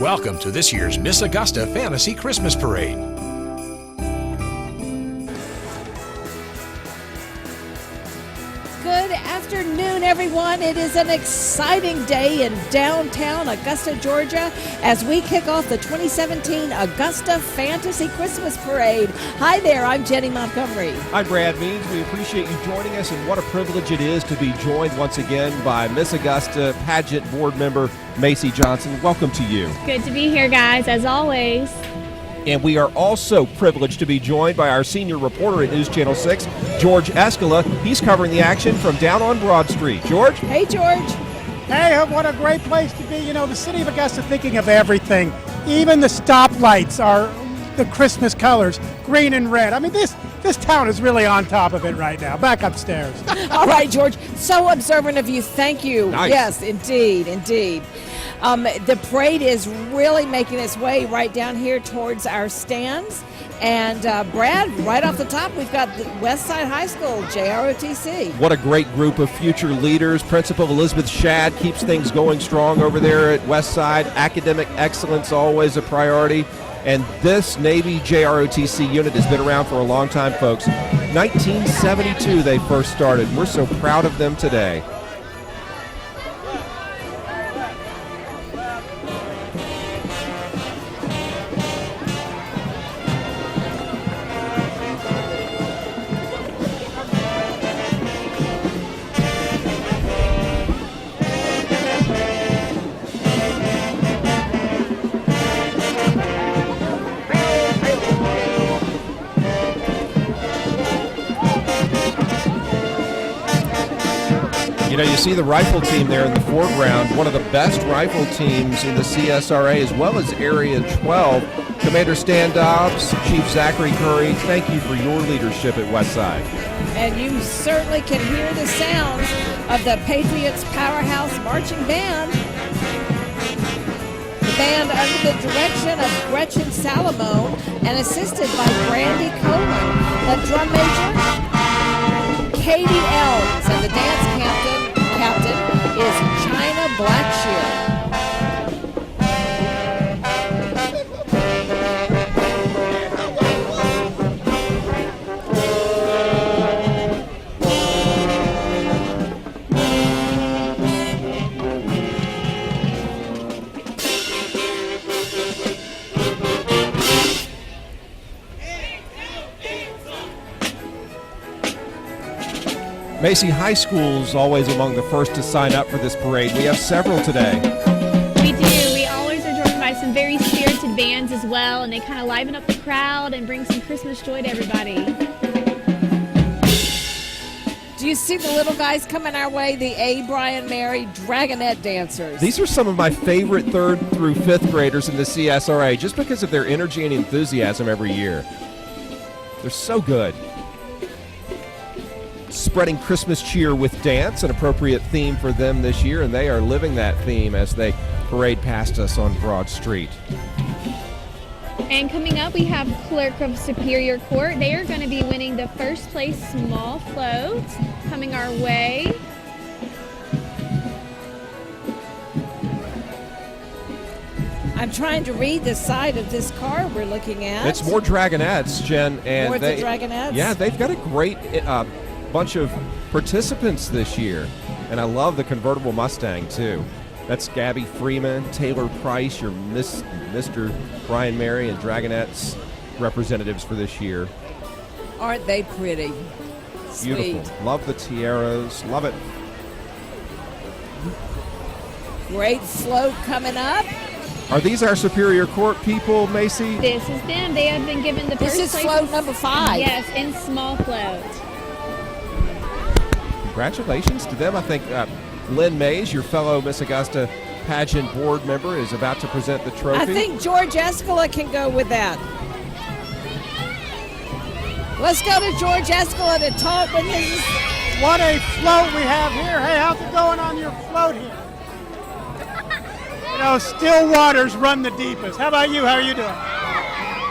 Welcome to this year's Miss Augusta Fantasy Christmas Parade. Good afternoon, everyone. It is an exciting day in downtown Augusta, Georgia, as we kick off the 2017 Augusta Fantasy Christmas Parade. Hi there, I'm Jenny Montgomery. Hi, Brad Means. We appreciate you joining us, and what a privilege it is to be joined once again by Miss Augusta pageant board member Macy Johnson. Welcome to you. Good to be here, guys, as always. And we are also privileged to be joined by our senior reporter at News Channel 6, George Escala. He's covering the action from down on Broad Street. George? Hey, George. Hey, what a great place to be. You know, the city of Augusta thinking of everything. Even the stoplights are the Christmas colors, green and red. I mean, this town is really on top of it right now. Back upstairs. All right, George. So observant of you. Thank you. Nice. Yes, indeed, indeed. The parade is really making its way right down here towards our stands. And Brad, right off the top, we've got the Westside High School, JROTC. What a great group of future leaders. Principal Elizabeth Shad keeps things going strong over there at Westside. Academic excellence always a priority. And this Navy JROTC unit has been around for a long time, folks. 1972 they first started. We're so proud of them today. You know, you see the rifle team there in the foreground, one of the best rifle teams in the CSRA, as well as Area 12. Commander Stan Dobbs, Chief Zachary Curry, thank you for your leadership at Westside. And you certainly can hear the sounds of the Patriots Powerhouse Marching Band. The band under the direction of Gretchen Salamone and assisted by Brandy Coleman. The drum major, Katie Elms, and the dance captain is China Blackshear. Macy, high school's always among the first to sign up for this parade. We have several today. We do. We always are joined by some very spirited bands as well, and they kind of liven up the crowd and bring some Christmas joy to everybody. Do you see the little guys coming our way, the A. Brian Mary Dragonette dancers? These are some of my favorite 3rd through 5th graders in the CSRA, just because of their energy and enthusiasm every year. They're so good. Spreading Christmas cheer with dance, an appropriate theme for them this year, and they are living that theme as they parade past us on Broad Street. And coming up, we have Clerk of Superior Court. They are going to be winning the first place small float coming our way. I'm trying to read the side of this car we're looking at. It's more Dragonettes, Jen. And more the Dragonettes? Yeah, they've got a great bunch of participants this year. And I love the convertible Mustang, too. That's Gabby Freeman, Taylor Price, your Mr. Brian Mary, and Dragonettes representatives for this year. Aren't they pretty? Beautiful. Sweet. Love the tiaras. Love it. Great float coming up. Are these our Superior Court people, Macy? This is them. They have been given the This first is place. float number 5. Yes, in small float. Congratulations to them. I think Lynn Mays, your fellow Miss Augusta pageant board member, is about to present the trophy. I think George Escala can go with that. Let's go to George Escala to talk with his... What a float we have here. Hey, how's it going on your float here? You know, still waters run the deepest. How about you? How are you doing?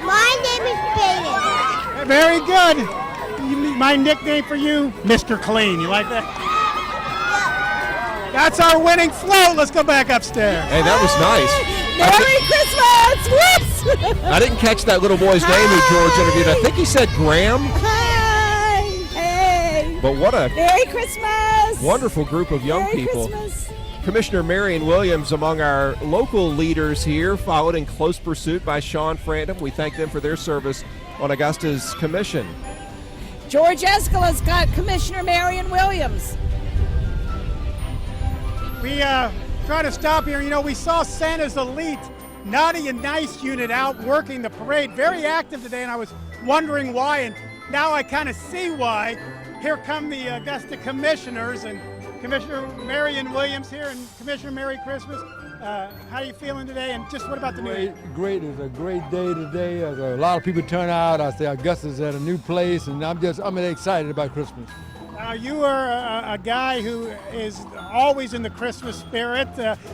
My name is Peyton. Very good. My nickname for you, Mr. Clean. You like that? That's our winning float. Let's go back upstairs. Hey, that was nice. Merry Christmas! Whoops! I didn't catch that little boy's name who George interviewed. I think he said Graham. Hi! Hey! But what a Merry Christmas! wonderful group of young Merry people. Christmas. Commissioner Marion Williams among our local leaders here, followed in close pursuit by Sean Frandom. We thank them for their service on Augusta's commission. George Escala's got Commissioner Marion Williams. We try to stop here. You know, we saw Santa's Elite Naughty and Nice unit out working the parade, very active today, and I was wondering why, and now I kind of see why. Here come the Augusta commissioners, and Commissioner Marion Williams here, and Commissioner, Merry Christmas. How are you feeling today, and just what about the new year? Great. It's a great day today. There's a lot of people turn out. I say Augusta's at a new place, and I'm excited about Christmas. You are a guy who is always in the Christmas spirit.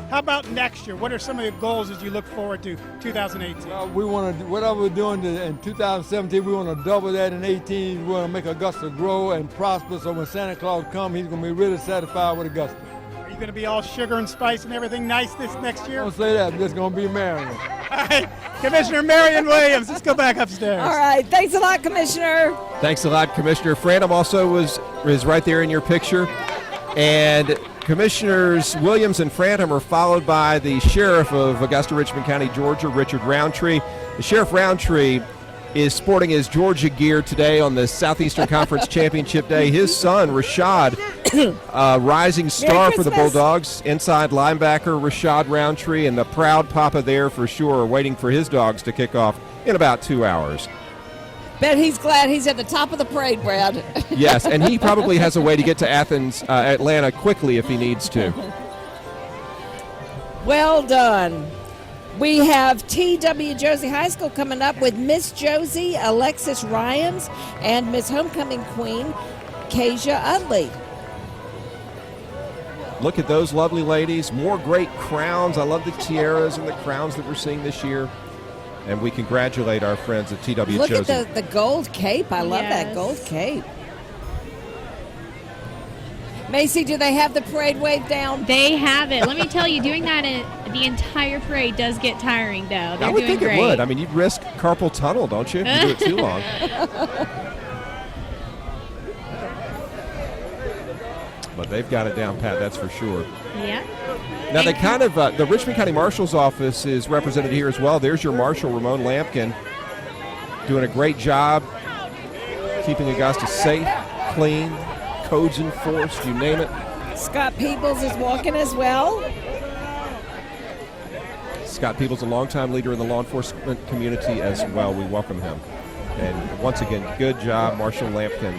How about next year? What are some of the goals as you look forward to 2018? We want to, whatever we're doing in 2017, we want to double that in 18. We want to make Augusta grow and prosper, so when Santa Claus comes, he's going to be really satisfied with Augusta. Are you going to be all sugar and spice and everything nice this next year? Don't say that. I'm just going to be merry. All right, Commissioner Marion Williams, let's go back upstairs. All right, thanks a lot, Commissioner. Thanks a lot, Commissioner. Frandom also is right there in your picture. And Commissioners Williams and Frandom are followed by the Sheriff of Augusta, Richmond County, Georgia, Richard Roundtree. The Sheriff Roundtree is sporting his Georgia gear today on the Southeastern Conference Championship Day. His son, Rashad, rising star for the Bulldogs, inside linebacker Rashad Roundtree, and the proud papa there for sure, waiting for his dogs to kick off in about 2 hours. Bet he's glad he's at the top of the parade, Brad. Yes, and he probably has a way to get to Atlanta quickly if he needs to. Well done. We have T.W. Josie High School coming up with Miss Josie, Alexis Ryans, and Miss Homecoming Queen, Kasia Udley. Look at those lovely ladies. More great crowns. I love the tiaras and the crowns that we're seeing this year. And we congratulate our friends at T.W. Look Josie. at the gold cape. I love that Yes. gold cape. Macy, do they have the parade wave down? They have it. Let me tell you, doing that in the entire parade does get tiring, though. They're I would doing think great. it would. I mean, you'd risk carpal tunnel, don't you, if you do it too long. But they've got it down pat, that's for sure. Yeah. Now, they kind of, the Richmond County Marshal's Office is represented here as well. There's your Marshal, Ramon Lampkin, doing a great job keeping Augusta safe, clean, codes enforced, you name it. Scott Peebles is walking as well. Scott Peebles, a longtime leader in the law enforcement community as well. We welcome him. And once again, good job, Marshal Lampkin.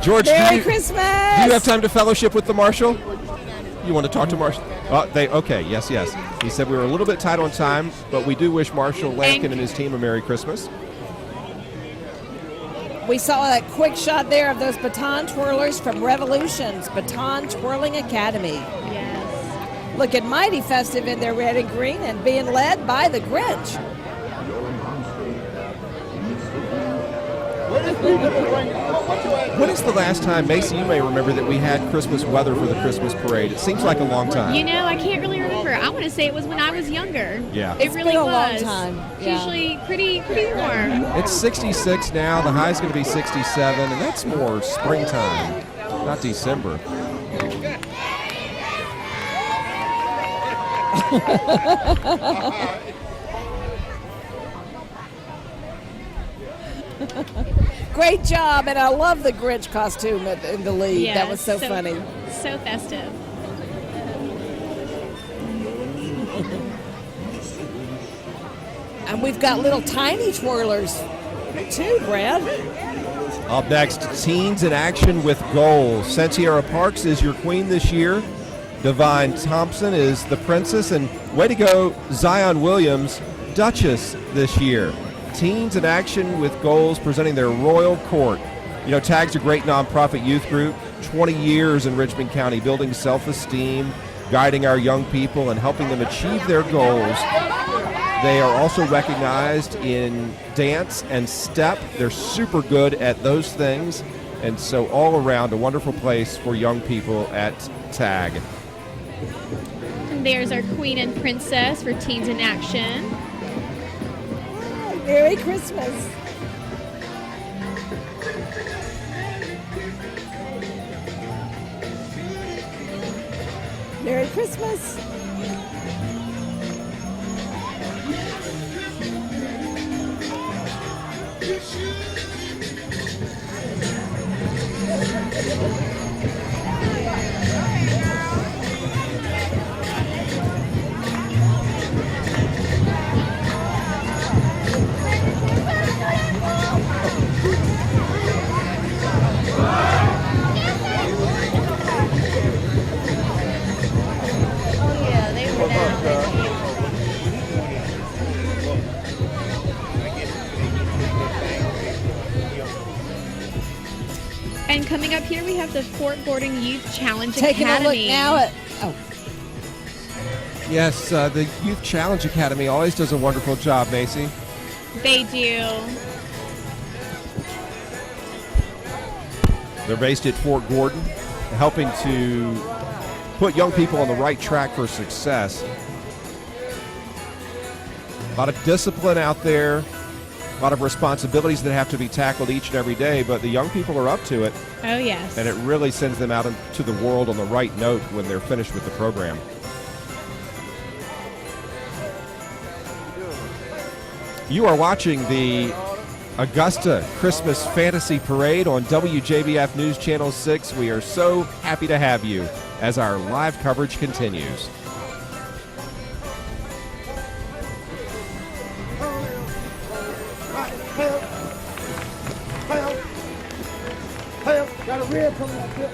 George, Merry do Christmas! you have time to fellowship with the Marshal? You want to talk to Marshal? Okay, yes. He said we were a little bit tight on time, but we do wish Marshal Lampkin and his team a Merry Christmas. We saw that quick shot there of those baton twirlers from Revolution's Baton Twirling Academy. Yes. Looking mighty festive in their red and green and being led by the Grinch. When is the last time, Macy, you may remember, that we had Christmas weather for the Christmas parade? It seems like a long time. You know, I can't really remember. I want to say it was when I was younger. Yeah. It It's really been a was. long time. It's Yeah. usually pretty warm. It's 66 now. The high's going to be 67, and that's more springtime, not December. Great job, and I love the Grinch costume in the lead. Yes, That was so funny. So festive. And we've got little tiny twirlers too, Brad. Up next, teens in action with goals. Sentiera Parks is your queen this year. Divine Thompson is the princess, and way to go, Zion Williams, Duchess this year. Teens in action with goals, presenting their royal court. You know, TAG's a great nonprofit youth group, 20 years in Richmond County, building self-esteem, guiding our young people, and helping them achieve their goals. They are also recognized in dance and step. They're super good at those things. And so all around, a wonderful place for young people at TAG. And there's our Queen and Princess for Teens in Action. Merry Christmas. Merry Christmas. And coming up here, we have the Fort Gordon Youth Challenge Taking Academy. a look now at. Oh, Yes, the Youth Challenge Academy always does a wonderful job, Macy. They do. They're based at Fort Gordon, helping to put young people on the right track for success. A lot of discipline out there, a lot of responsibilities that have to be tackled each and every day, but the young people are up to it, Oh, yes. and it really sends them out into the world on the right note when they're finished with the program. You are watching the Augusta Christmas Fantasy Parade on WJBF News Channel 6. We are so happy to have you as our live coverage continues. Got a rib coming up here.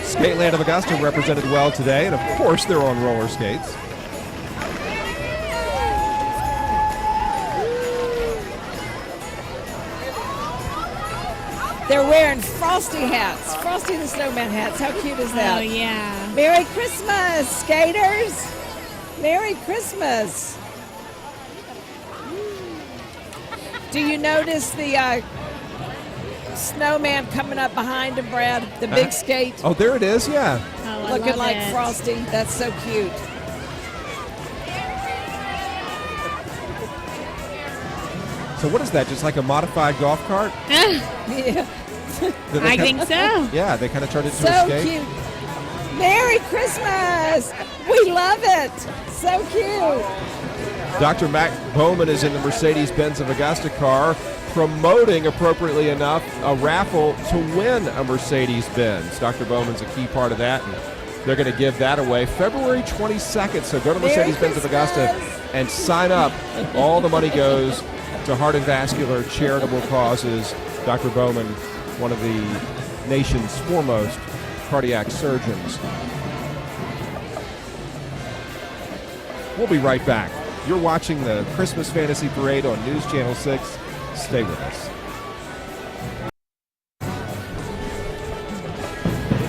Skateland of Augusta represented well today, and of course they're on roller skates. they're wearing Frosty hats. Frosty the Snowman hats. How cute is that? Oh, yeah. Merry Christmas, skaters. Merry Christmas. Do you notice the snowman coming up behind him, Brad? The big skate? Oh, there it is, yeah. Oh, I Looking love like it. Frosty. That's so cute. So what is that, just like a modified golf cart? Yeah. I think so. Yeah, they kind of turned it into So a skate. cute. Merry Christmas. We love it. So cute. Dr. Mac Bowman is in the Mercedes-Benz of Augusta car, promoting, appropriately enough, a raffle to win a Mercedes-Benz. Dr. Bowman's a key part of that, and they're going to give that away February 22nd. So go to Mercedes-Benz of Augusta and sign up. All the money goes to heart and vascular charitable causes. Dr. Bowman, one of the nation's foremost cardiac surgeons. We'll be right back. You're watching the Christmas Fantasy Parade on News Channel 6. Stay with us.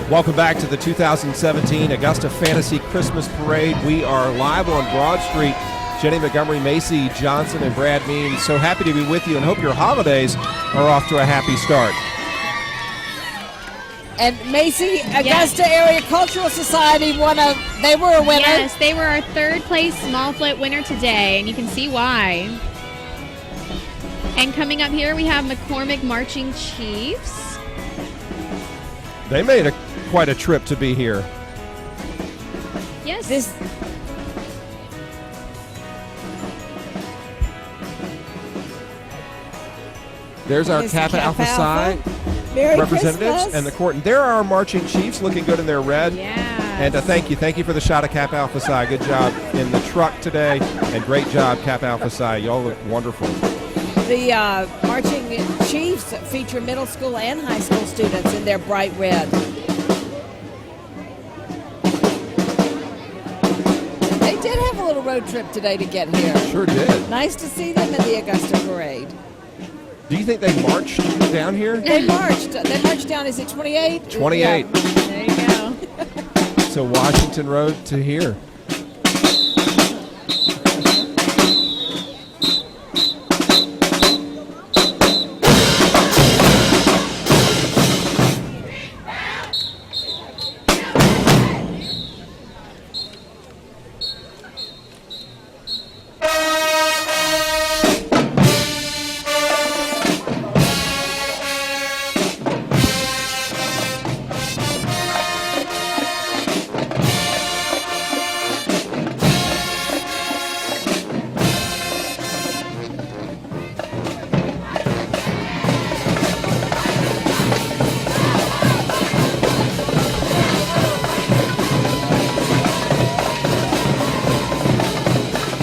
Welcome back to the 2017 Augusta Fantasy Christmas Parade. We are live on Broad Street. Jenny Montgomery, Macy Johnson, and Brad Means. So happy to be with you and hope your holidays are off to a happy start. And Macy, Augusta Area Cultural Society they were a winner. Yes, they were our third place small float winner today, and you can see why. And coming up here, we have McCormick Marching Chiefs. They made quite a trip to be here. Yes. There's our There's the Kappa Alpha Psi Merry representatives Christmas. and the court. And there are our marching chiefs looking good in their red. Yeah. And thank you for the shot of Kappa Alpha Psi. Good job in the truck today, and great job, Kappa Alpha Psi. Y'all look wonderful. The marching chiefs feature middle school and high school students in their bright red. They did have a little road trip today to get here. Sure did. Nice to see them in the Augusta parade. Do you think they marched down here? They marched. They marched down, is it 28? 28. Yeah. There you go. So Washington Road to here.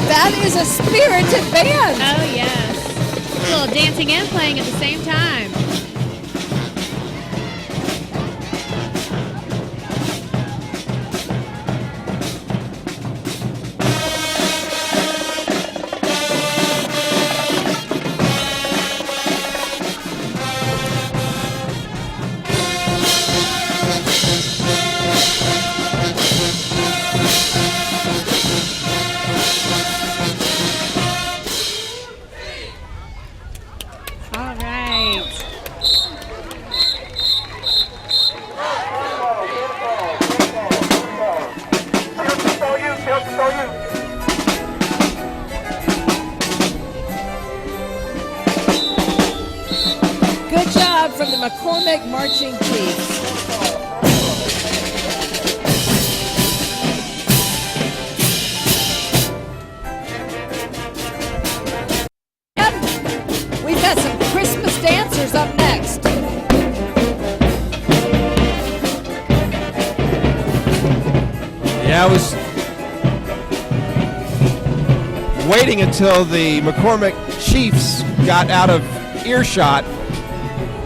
That is a spirited band. Oh, yes. A little dancing and playing at the same time. All right. Good job from the McCormick Marching Chiefs. And we've got some Christmas dancers up next. Yeah, I was waiting until the McCormick Chiefs got out of earshot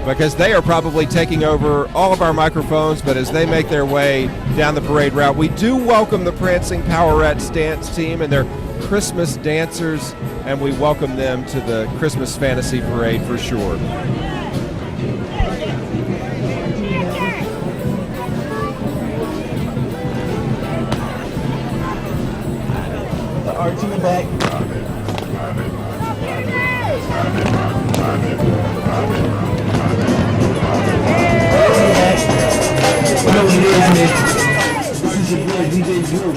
because they are probably taking over all of our microphones, but as they make their way down the parade route, we do welcome the Prancing Powerettes dance team and their Christmas dancers, and we welcome them to the Christmas Fantasy Parade for sure. The arch in the back. This is your boy DJ Drew.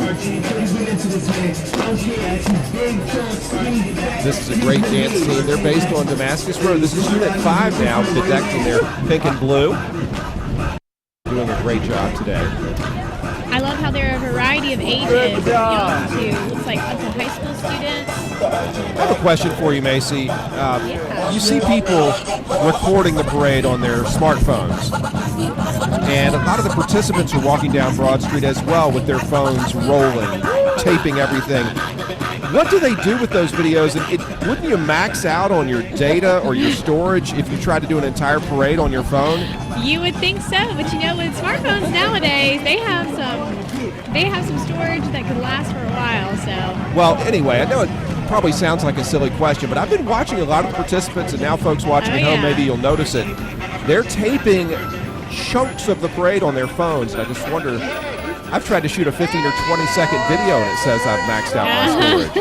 Archie, please get into this man. Out here at you, big tall, skinny back. This is a great dance team. They're based on Damascus Road. This is Unit 5 now, bedecked in their pink and blue. Doing a great job today. I love how there are a variety of ages, young to looks like up to high school students. I have a question for you, Macy. You see people recording the parade on their smartphones, and a lot of the participants are walking down Broad Street as well with their phones rolling, taping everything. What do they do with those videos? And wouldn't you max out on your data or your storage if you tried to do an entire parade on your phone? You would think so, but you know, with smartphones nowadays, they have some storage that could last for a while. So. Well, anyway, I know it probably sounds like a silly question, but I've been watching a lot of the participants, and now folks watching at home, maybe you'll notice it. They're taping chunks of the parade on their phones, and I just wonder. I've tried to shoot a 15 or 20-second video, and it says I've maxed out my storage.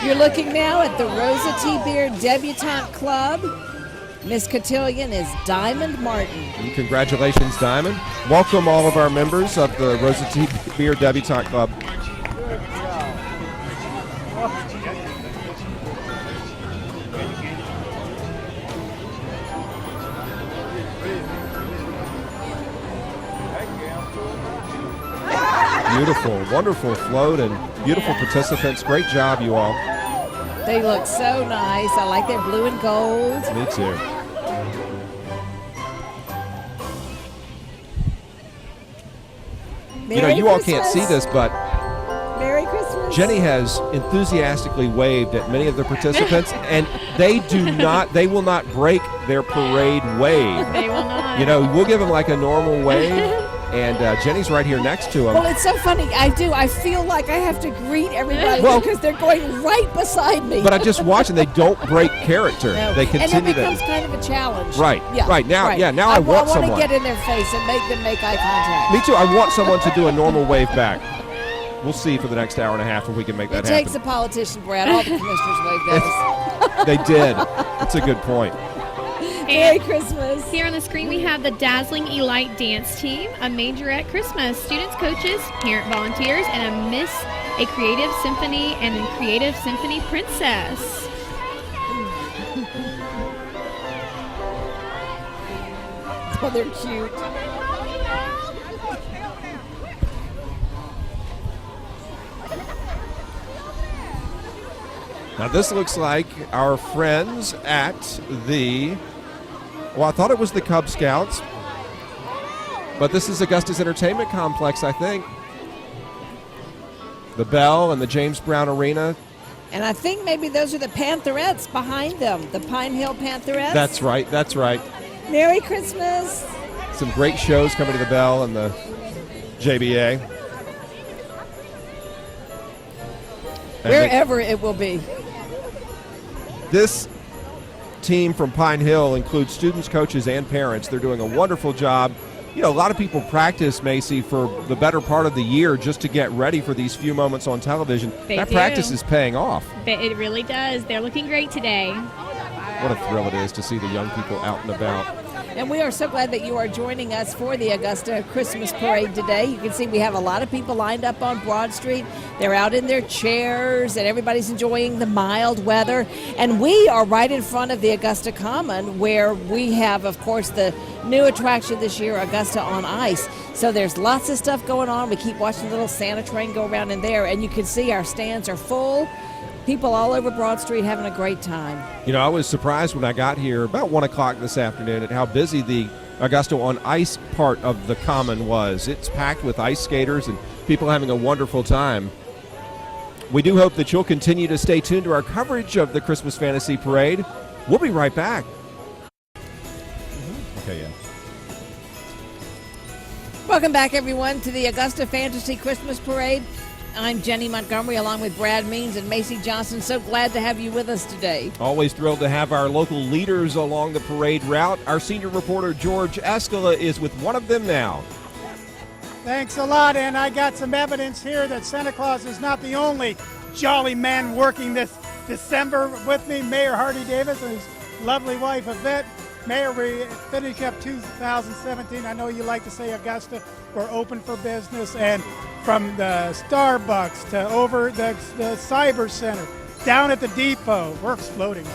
You're looking now at the Rosa T. Beer Debutante Club. Miss Cotillion is Diamond Martin. And congratulations, Diamond. Welcome all of our members of the Rosa T. Beer Debutante Club. Beautiful, wonderful float and beautiful participants. Great job, you all. They look so nice. I like their blue and gold. Me too. Merry you all can't see Christmas. this, but Merry Christmas. Jenny has enthusiastically waved at many of the participants, and they will not break their parade wave. They will not. We'll give them like a normal wave, and Jenny's right here next to them. Well, it's so funny. I feel like I have to greet everybody because they're going right beside me. But I just watch, and they don't break character. No. They continue and it becomes to. kind of a challenge. Right. Yeah. Right. Now, right. yeah. Now I want to someone. get in their face and make them make eye contact. Me too. I want someone to do a normal wave back. We'll see for the next hour and a half if we can make that It happen. takes a politician, Brad. All the commissioners waved at us. They did. That's a good point. Merry Christmas. Here on the screen, we have the Dazzling Elite Dance Team, a majorette Christmas, students, coaches, parent volunteers, and a creative symphony and a creative symphony princess. Oh, they're cute. Now this looks like our friends at the, I thought it was the Cub Scouts, but this is Augusta's Entertainment Complex, I think. The Bell and the James Brown Arena. And I think maybe those are the Pantherettes behind them, the Pine Hill Pantherettes. That's right. Merry Christmas. Some great shows coming to the Bell and the JBA. And Wherever it will be. This team from Pine Hill includes students, coaches, and parents. They're doing a wonderful job. A lot of people practice, Macy, for the better part of the year just to get ready for these few moments on television. That practice is paying off. It really does. They're looking great today. What a thrill it is to see the young people out and about. And we are so glad that you are joining us for the Augusta Christmas Parade today. You can see we have a lot of people lined up on Broad Street. They're out in their chairs, and everybody's enjoying the mild weather. And we are right in front of the Augusta Common, where we have, of course, the new attraction this year, Augusta on Ice. So there's lots of stuff going on. We keep watching the little Santa train go around in there, and you can see our stands are full. People all over Broad Street having a great time. I was surprised when I got here about 1 o'clock this afternoon at how busy the Augusta on Ice part of the Common was. It's packed with ice skaters and people having a wonderful time. We do hope that you'll continue to stay tuned to our coverage of the Christmas Fantasy Parade. We'll be right back. Okay, yeah. Welcome back, everyone, to the Augusta Fantasy Christmas Parade. I'm Jenny Montgomery along with Brad Means and Macy Johnson. So glad to have you with us today. Always thrilled to have our local leaders along the parade route. Our senior reporter, George Escala, is with one of them now. Thanks a lot, and I got some evidence here that Santa Claus is not the only jolly man working this December with me. Mayor Hardy Davis and his lovely wife, Yvette. Mayor, we finish up 2017. I know you like to say Augusta, we're open for business, and from the Starbucks to over the Cyber Center, down at the depot, we're exploding.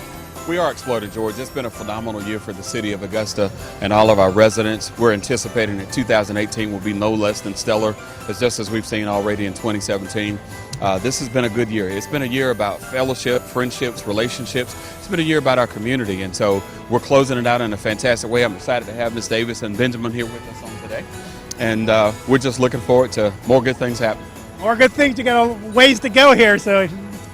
We are exploding, George. It's been a phenomenal year for the city of Augusta and all of our residents. We're anticipating that 2018 will be no less than stellar, just as we've seen already in 2017. This has been a good year. It's been a year about fellowship, friendships, relationships. It's been a year about our community, and so we're closing it out in a fantastic way. I'm excited to have Ms. Davis and Benjamin here with us on today, and we're just looking forward to more good things happening. More good things. You got a ways to go here, so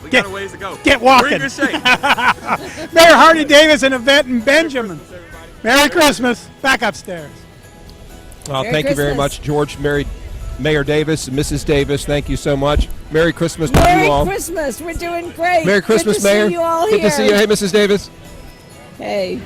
We got a ways to go. Get walking. We're in good shape. Mayor Hardy Davis and Yvette and Benjamin. Merry Christmas. Back upstairs. Well, Merry thank you very Christmas. much, George, Mayor Davis, and Mrs. Davis. Thank you so much. Merry Christmas to Merry you all. Christmas. We're doing great. Merry Christmas, Good to Mayor. see you all Good here. to see you. Hey, Mrs. Davis. Hey.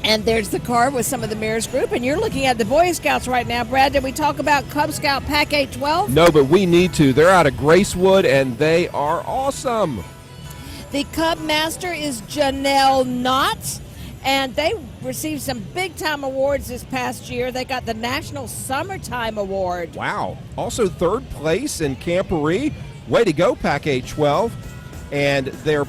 And there's the car with some of the mayor's group, and you're looking at the Boy Scouts right now. Brad, did we talk about Cub Scout Pack 812? No, but we need to. They're out of Gracewood, and they are awesome. The Cub Master is Janelle Knott, and they received some big-time awards this past year. They got the National Summertime Award. Wow. Also third place in Camporee. Way to go, Pack 812. And their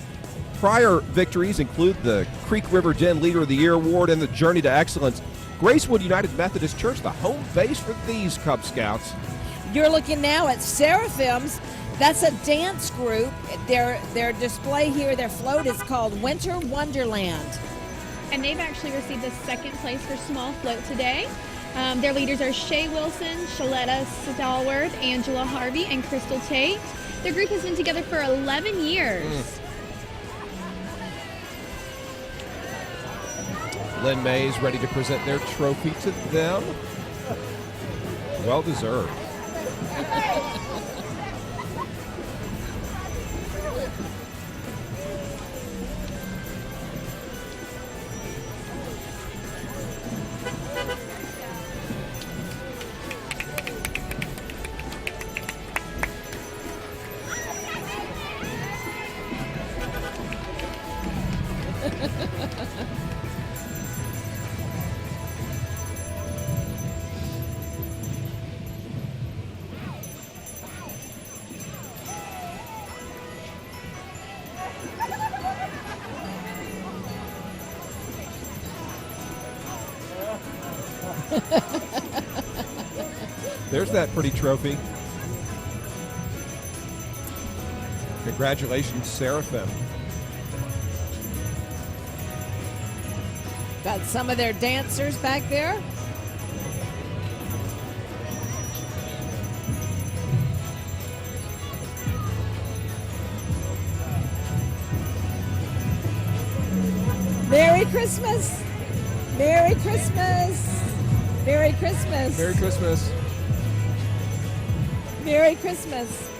prior victories include the Creek River Den Leader of the Year Award and the Journey to Excellence. Gracewood United Methodist Church, the home base for these Cub Scouts. You're looking now at Seraphims. That's a dance group. Their display here, their float is called Winter Wonderland. and they've actually received the second place for small float today. Their leaders are Shay Wilson, Shaletta Stallworth, Angela Harvey, and Crystal Tate. Their group has been together for 11 years. Lynn May is ready to present their trophy to them. Well deserved. There's that pretty trophy. Congratulations, Seraphim. Got some of their dancers back there. Merry Christmas! Merry Christmas! Merry Christmas! Merry Christmas. Merry Christmas!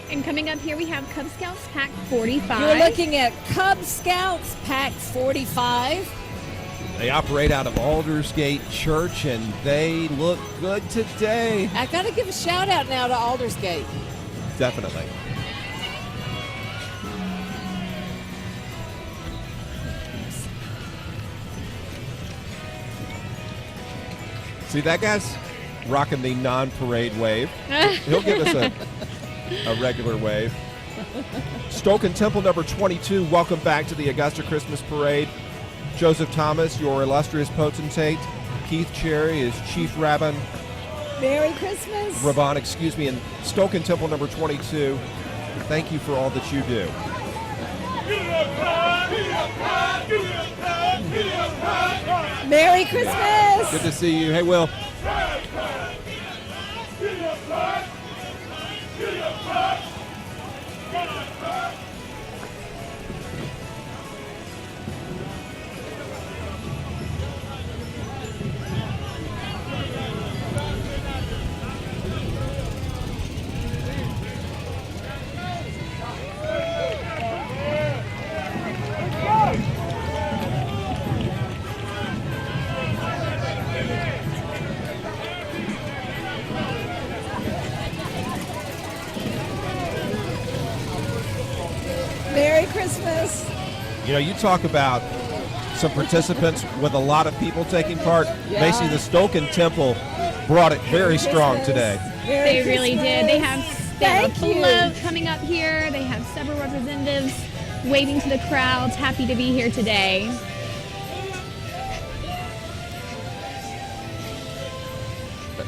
And coming up here, we have Cub Scouts Pack 45. You're looking at Cub Scouts Pack 45. They operate out of Aldersgate Church, and they look good today. I got to give a shout out now to Aldersgate. Definitely. See, that guy's rocking the non-parade wave. He'll give us a regular wave. Stoke and Temple number 22, welcome back to the Augusta Christmas Parade. Joseph Thomas, your illustrious potentate. Keith Cherry is Chief Rabbin. Merry Christmas. Raban, excuse me, and Stoke and Temple number 22. Thank you for all that you do. Merry Christmas. Good to see you. Hey, Will. Merry Christmas. You know, you talk about some participants with a lot of people taking part. Yeah. Macy, the Stoke and Temple brought it very strong today. Merry They really did. They have a Thank you. float coming up here. They have several representatives waving to the crowds, happy to be here today.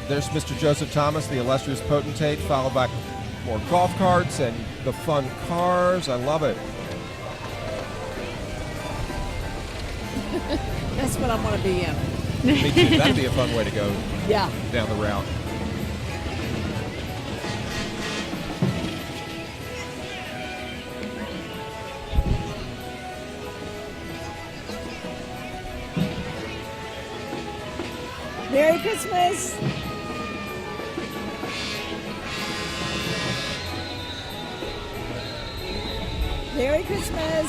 There's Mr. Joseph Thomas, the illustrious potentate, followed by more golf carts and the fun cars. I love it. That's what I want to be in. Me too. That'd be a fun way to go Yeah. down the route. Merry Christmas. Merry Christmas.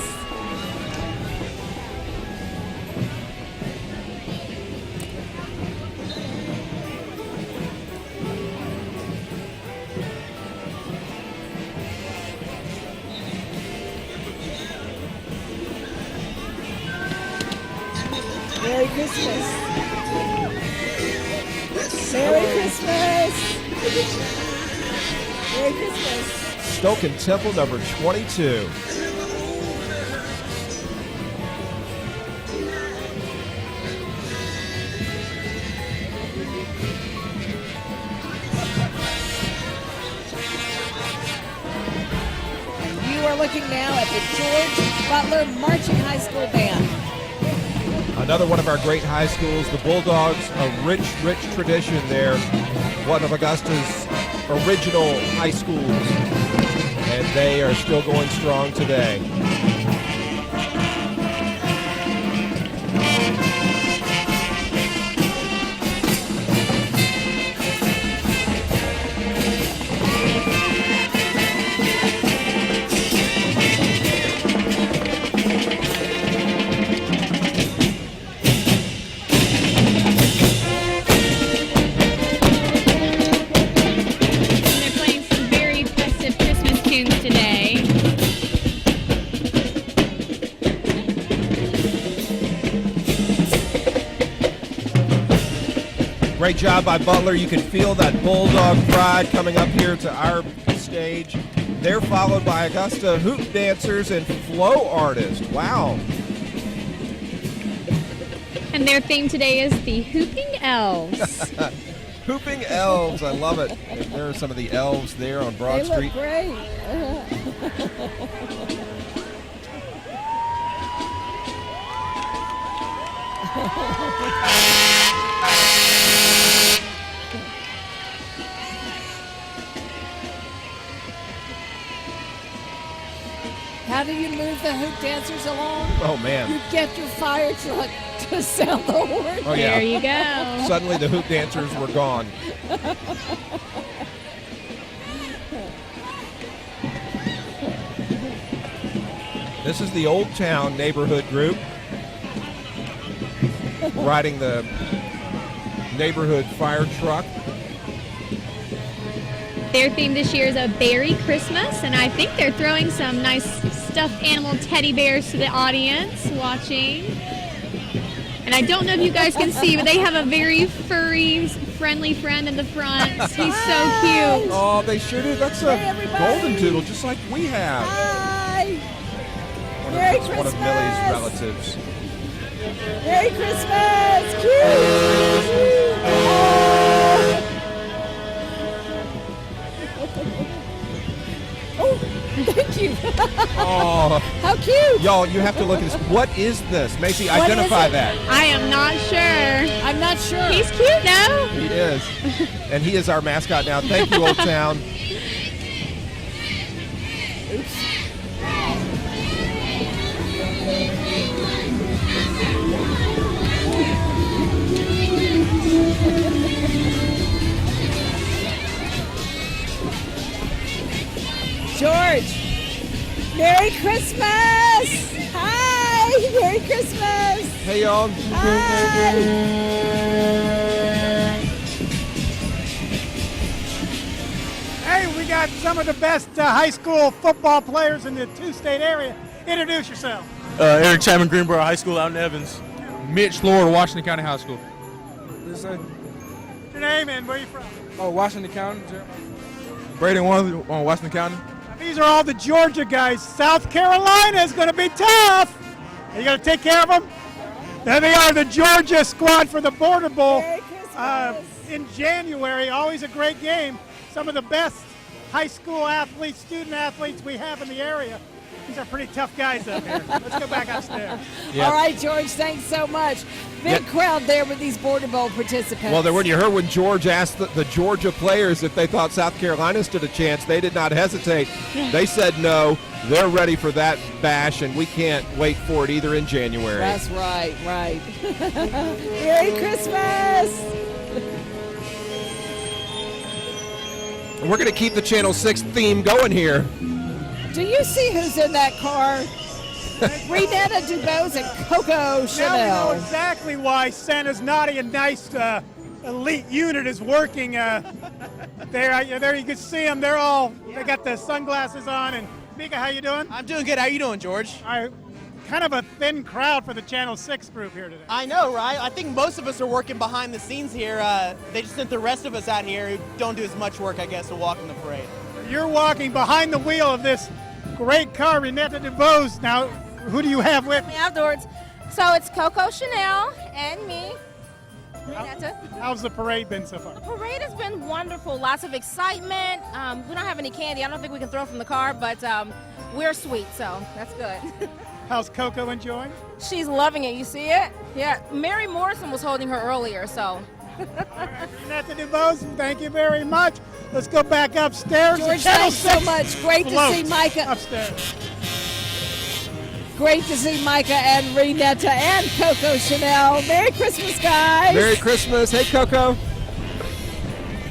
Merry Christmas. Merry Christmas. Merry Christmas. Stoke and Temple number 22. You are looking now at the George Butler Marching High School Band. Another one of our great high schools, the Bulldogs, a rich, rich tradition there. One of Augusta's original high schools, and they are still going strong today. Great job by Butler. You can feel that Bulldog pride coming up here to our stage. They're followed by Augusta hoop dancers and flow artists. Wow. And their theme today is the Hooping Elves. Hooping Elves. I love it. And there are some of the elves there on Broad They Street. look great. How do you move the hoop dancers along? Oh, man. You get your fire truck to sound the horn. Oh, yeah. There you go. Suddenly the hoop dancers were gone. This is the Old Town neighborhood group riding the neighborhood fire truck. Their theme this year is a berry Christmas, and I think they're throwing some nice stuffed animal teddy bears to the audience watching. And I don't know if you guys can see, but they have a very furry, friendly friend in the front. He's so cute. Oh, they sure do. That's a golden doodle, just like we have. Hi. Merry Christmas. One of Millie's relatives. Merry Christmas. Cute. Oh, thank you. Oh, how cute. Y'all, you have to look at this. What is this? Macy, What identify is it? that. I am not sure. I'm not sure. He's cute, though. He is. And he is our mascot now. Thank you, Old Town. Oops. George, Merry Christmas! Hi, Merry Christmas! Hey, y'all. Hi! Hey, we got some of the best high school football players in the two-state area. Introduce yourself. Eric Chapman, Greenboro High School out in Evans. Mitch Lord, Washington County High School. Your name and where you from? Oh, Washington County. Braden Wansley on Washington County. These are all the Georgia guys. South Carolina is going to be tough. Are you going to take care of them? There they are, the Georgia squad for the Border Bowl in January. Always a great game. Some of the best high school athletes, student athletes we have in the area. These are pretty tough guys up here. Let's go back upstairs. All right, George, thanks so much. Big crowd there with these Border Bowl participants. Well, when you heard when George asked the Georgia players if they thought South Carolina stood a chance, they did not hesitate. They said no. They're ready for that bash, and we can't wait for it either in January. That's right, right. Merry Christmas! And we're going to keep the Channel 6 theme going here. Do you see who's in that car? Renetta Dubose and Coco Chanel. Now we know exactly why Santa's naughty and nice elite unit is working there. There you can see them. They got the sunglasses on. And Mika, how you doing? I'm doing good. How you doing, George? Kind of a thin crowd for the Channel 6 group here today. I know, right? I think most of us are working behind the scenes here. They just sent the rest of us out here who don't do as much work, I guess, to walk in the parade. You're walking behind the wheel of this great car, Renetta DeVos. Now, who do you have with me afterwards? So it's Coco Chanel and me. How's the parade been so far? The parade has been wonderful. Lots of excitement. We don't have any candy. I don't think we can throw from the car, but we're sweet, so that's good. How's Coco enjoying? She's loving it. You see it? Yeah. Mary Morrison was holding her earlier, so. Renata DuBose, thank you very much. Let's go back upstairs. George, thanks so much. Great to see Micah. Upstairs. Great to see Micah and Renetta and Coco Chanel. Merry Christmas, guys. Merry Christmas. Hey, Coco.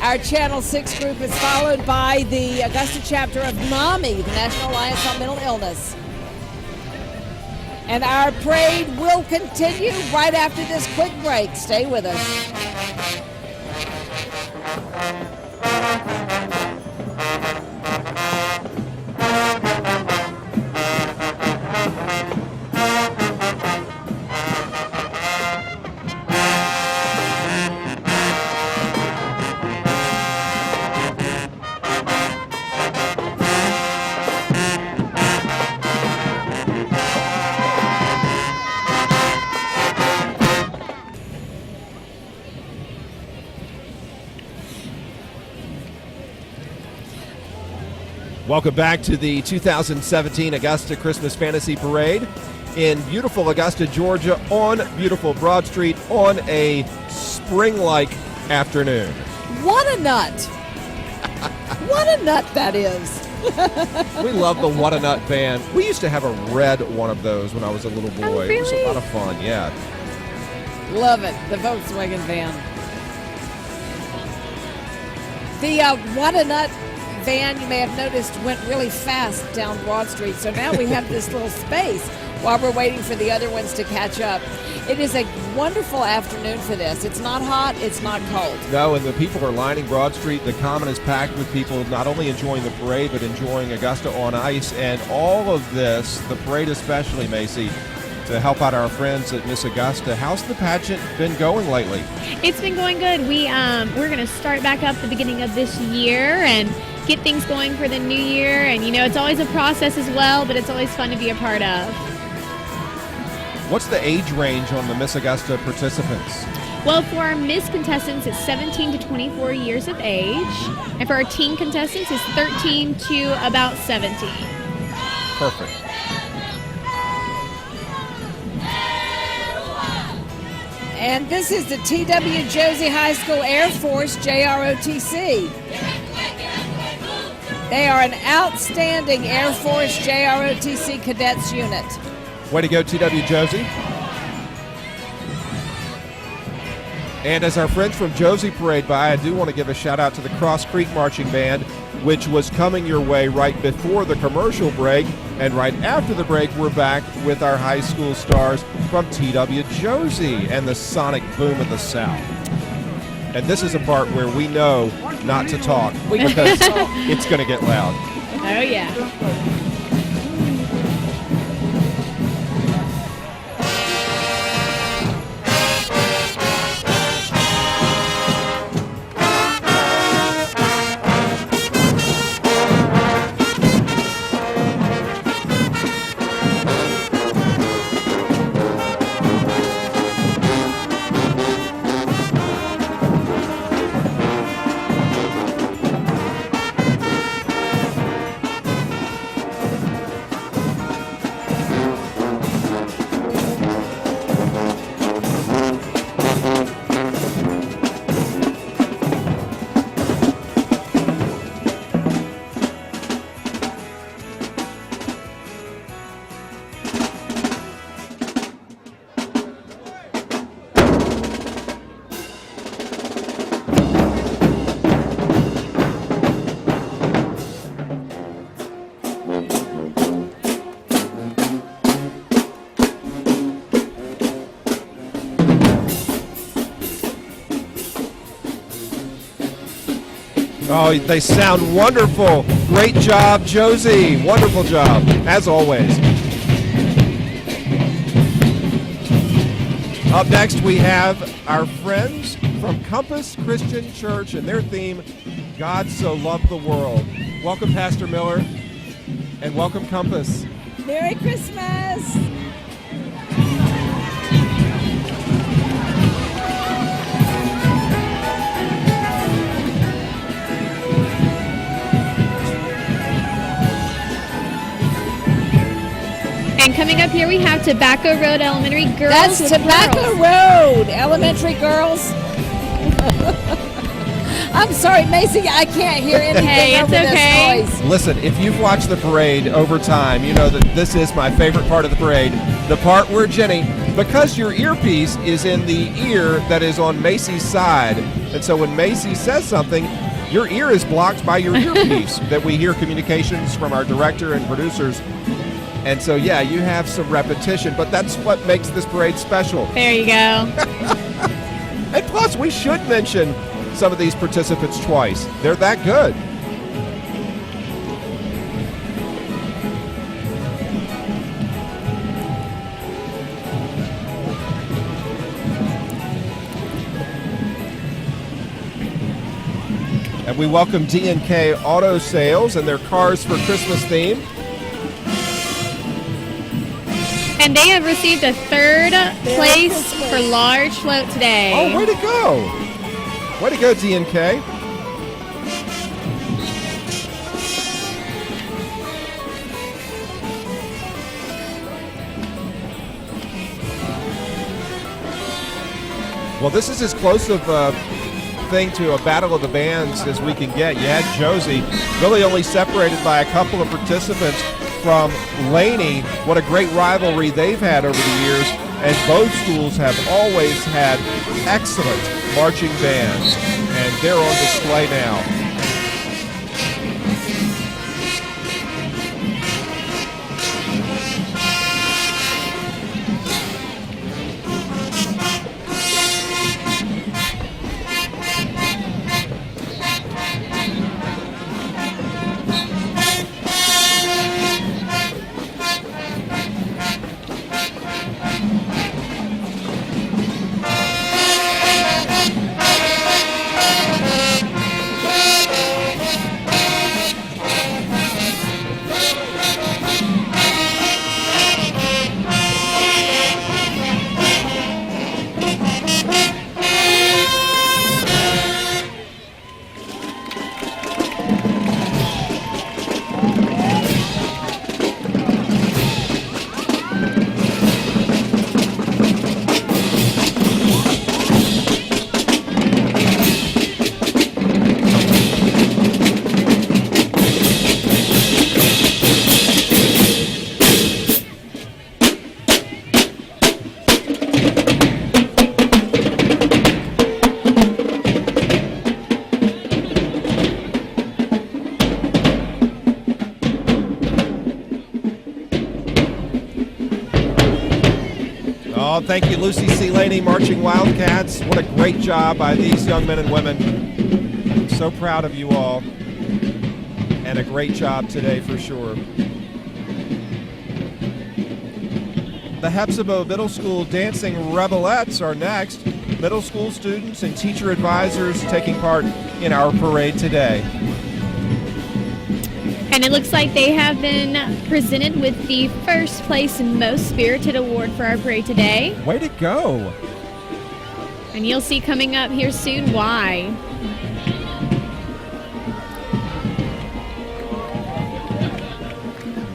Our Channel 6 group is followed by the Augusta chapter of NAMI, the National Alliance on Mental Illness. And our parade will continue right after this quick break. Stay with us. Welcome back to the 2017 Augusta Christmas Fantasy Parade in beautiful Augusta, Georgia, on beautiful Broad Street on a spring-like afternoon. What a nut. What a nut that is. We love the What a Nut van. We used to have a red one of those when I was a little boy. Oh, really? It was a lot of fun, yeah. Love it, the Volkswagen van. The What a Nut van, you may have noticed, went really fast down Broad Street. So now we have this little space while we're waiting for the other ones to catch up. It is a wonderful afternoon for this. It's not hot, it's not cold. No, and the people are lining Broad Street. The Common is packed with people not only enjoying the parade, but enjoying Augusta on ice. And all of this, the parade especially, Macy, to help out our friends at Miss Augusta. How's the pageant been going lately? It's been going good. We're going to start back up the beginning of this year and get things going for the new year. And, you know, it's always a process as well, but it's always fun to be a part of. What's the age range on the Miss Augusta participants? Well, for our Miss contestants, it's 17 to 24 years of age. And for our teen contestants, it's 13 to about 17. Perfect. And this is the T.W. Josie High School Air Force JROTC. They are an outstanding Air Force JROTC cadets unit. Way to go, T.W. Josie. And as our friends from Josie parade by, I do want to give a shout out to the Cross Creek Marching Band, which was coming your way right before the commercial break. And right after the break, we're back with our high school stars from T.W. Josie and the Sonic Boom of the South. And this is a part where we know not to talk because it's going to get loud. Oh, yeah. Oh, they sound wonderful. Great job, Josie. Wonderful job, as always. Up next, we have our friends from Compass Christian Church and their theme, God So Loved the World. Welcome, Pastor Miller, and welcome, Compass. Merry Christmas. And coming up here, we have Tobacco Road Elementary Girls. That's with Tobacco girls. Road, elementary girls. I'm sorry, Macy, I can't hear anything Hey, it's over okay. this noise. Listen, if you've watched the parade over time, you know that this is my favorite part of the parade. The part where Jenny, because your earpiece is in the ear that is on Macy's side, and so when Macy says something, your ear is blocked by your earpiece that we hear communications from our director and producers. And so, yeah, you have some repetition, but that's what makes this parade special. There you go. And plus, we should mention some of these participants twice. They're that good. And we welcome D&K Auto Sales and their Cars for Christmas theme. And they have received a third place for large float today. Oh, way to go. Way to go, D&K. Well, this is as close of a thing to a battle of the bands as we can get. You had Josie, really only separated by a couple of participants from Laney. What a great rivalry they've had over the years, and both schools have always had excellent marching bands, and they're on display now. Thank you, Lucy C. Laney, Marching Wildcats. What a great job by these young men and women. I'm so proud of you all. And a great job today for sure. The Hepzibah Middle School Dancing Rebelettes are next. Middle school students and teacher advisors taking part in our parade today. And it looks like they have been presented with the first place and most spirited award for our parade today. Way to go. And you'll see coming up here soon why.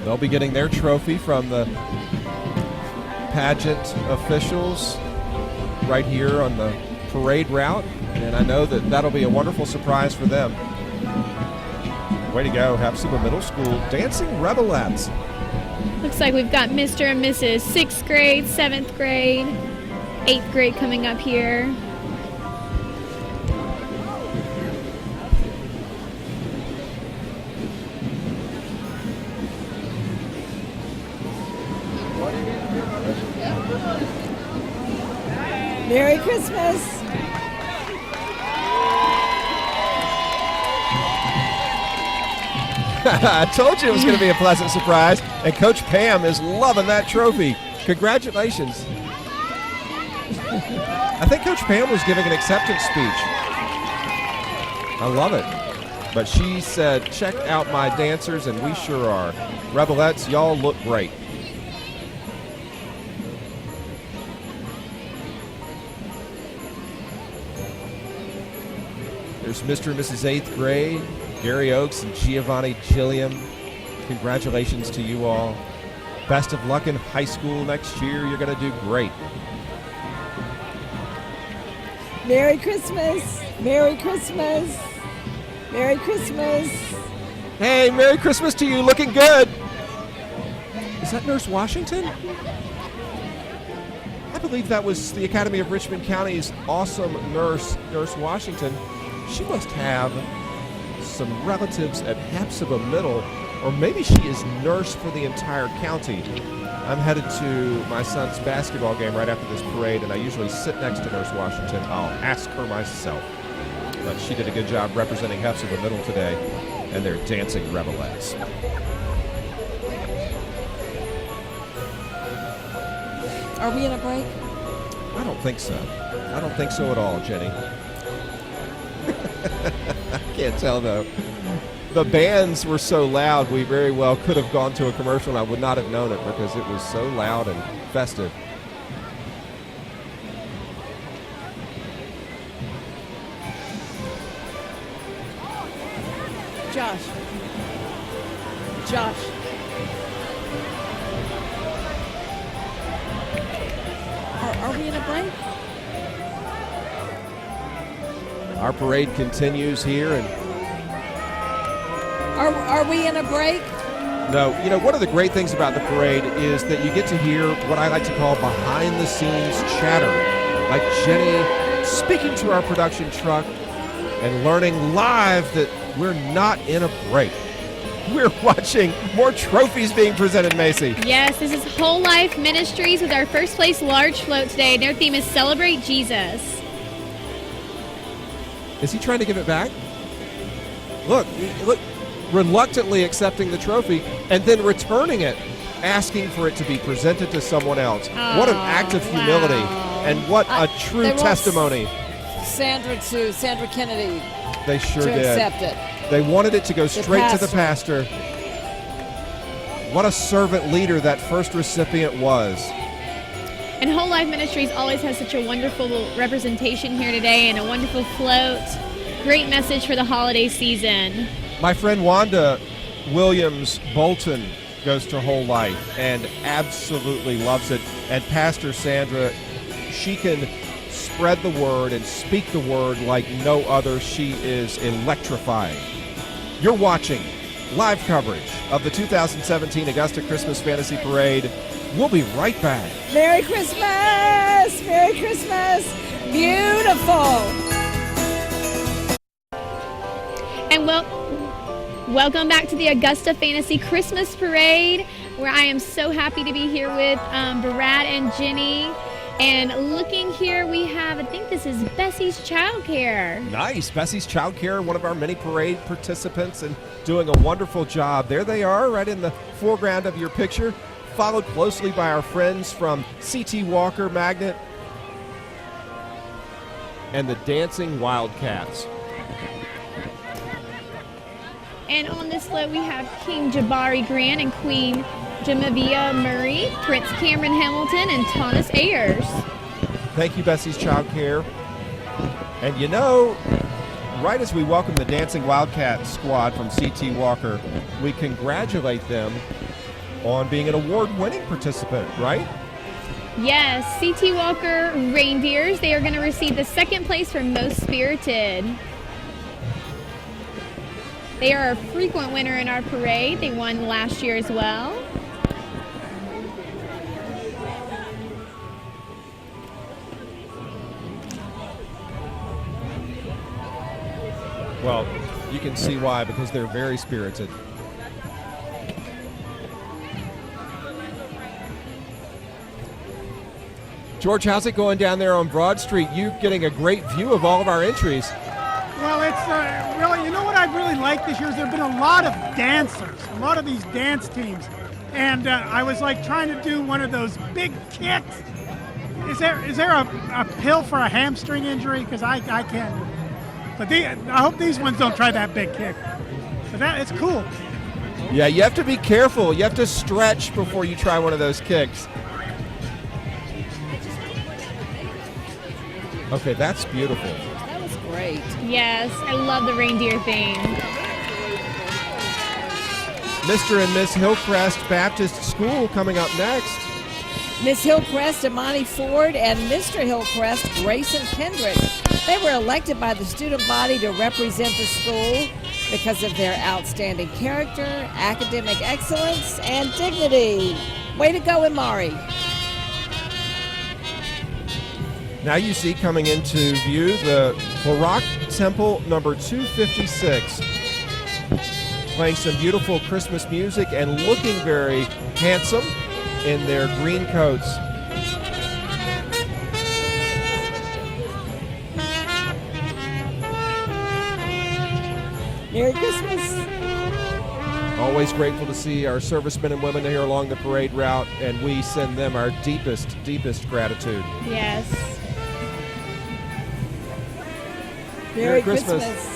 They'll be getting their trophy from the pageant officials right here on the parade route. And I know that that'll be a wonderful surprise for them. Way to go, Hepzibah Middle School Dancing Rebelettes. Looks like we've got Mr. and Mrs. 6th grade, 7th grade, 8th grade coming up here. Merry Christmas. I told you it was going to be a pleasant surprise, and Coach Pam is loving that trophy. Congratulations. I think Coach Pam was giving an acceptance speech. I love it. But she said, check out my dancers, and we sure are. Rebelettes, y'all look great. There's Mr. and Mrs. 8th grade. Gary Oakes and Giovanni Gilliam. Congratulations to you all. Best of luck in high school next year. You're going to do great. Merry Christmas. Merry Christmas. Merry Christmas. Hey, Merry Christmas to you. Looking good. Is that Nurse Washington? I believe that was the Academy of Richmond County's awesome nurse, Nurse Washington. She must have some relatives at Hepzibah Middle, or maybe she is nurse for the entire county. I'm headed to my son's basketball game right after this parade, and I usually sit next to Nurse Washington. I'll ask her myself. But she did a good job representing Hepzibah Middle today and their dancing revelettes. Are we in a break? I don't think so. I don't think so at all, Jenny. I can't tell, though. The bands were so loud, we very well could have gone to a commercial, and I would not have known it because it was so loud and festive. Josh. Are we in a break? Our parade continues here, and Are we in a break? no, you know, one of the great things about the parade is that you get to hear what I like to call behind-the-scenes chatter, like Jenny speaking to our production truck and learning live that we're not in a break. We're watching more trophies being presented, Macy. Yes, this is Whole Life Ministries with our first place large float today. Their theme is Celebrate Jesus. Is he trying to give it back? Look, reluctantly accepting the trophy and then returning it, asking for it to be presented to someone else. What an act of humility, and what a true testimony. Sandra Kennedy. They sure to did. Accept it. They wanted it to go straight to the pastor. What a servant leader that first recipient was. And Whole Life Ministries always has such a wonderful representation here today and a wonderful float. Great message for the holiday season. My friend Wanda Williams Bolton goes to Whole Life and absolutely loves it. And Pastor Sandra, she can spread the word and speak the word like no other. She is electrifying. You're watching live coverage of the 2017 Augusta Christmas Fantasy Parade. We'll be right back. Merry Christmas! Merry Christmas! Beautiful! And welcome back to the Augusta Fantasy Christmas Parade, where I am so happy to be here with Brad and Jenny. And looking here, we have, I think this is Bessie's Childcare. Nice. Bessie's Childcare, one of our many parade participants, and doing a wonderful job. There they are, right in the foreground of your picture, followed closely by our friends from C.T. Walker Magnet and the Dancing Wildcats. And on this float, we have King Jabari Grant and Queen Jamavia Murray, Prince Cameron Hamilton, and Thomas Ayers. Thank you, Bessie's Childcare. And you know, right as we welcome the Dancing Wildcat squad from C.T. Walker, we congratulate them on being an award-winning participant, right? Yes, C.T. Walker Reindeers. They are going to receive the second place for Most Spirited. They are a frequent winner in our parade. They won last year as well. Well, you can see why, because they're very spirited. George, how's it going down there on Broad Street? You getting a great view of all of our entries. Well, it's really, you know what I really like this year is there have been a lot of dancers, a lot of these dance teams. And I was like trying to do one of those big kicks. Is there a pill for a hamstring injury? Because I can't. But I hope these ones don't try that big kick. But it's cool. Yeah, you have to be careful. You have to stretch before you try one of those kicks. Okay, that's beautiful. That was great. Yes, I love the reindeer theme. Mr. and Miss Hillcrest Baptist School coming up next. Miss Hillcrest, Imani Ford, and Mr. Hillcrest, Grayson Kendrick. They were elected by the student body to represent the school because of their outstanding character, academic excellence, and dignity. Way to go, Imari. Now you see coming into view the Barak Temple number 256, playing some beautiful Christmas music and looking very handsome in their green coats. Merry Christmas. Always grateful to see our servicemen and women here along the parade route, and we send them our deepest, deepest gratitude. Yes. Merry Christmas.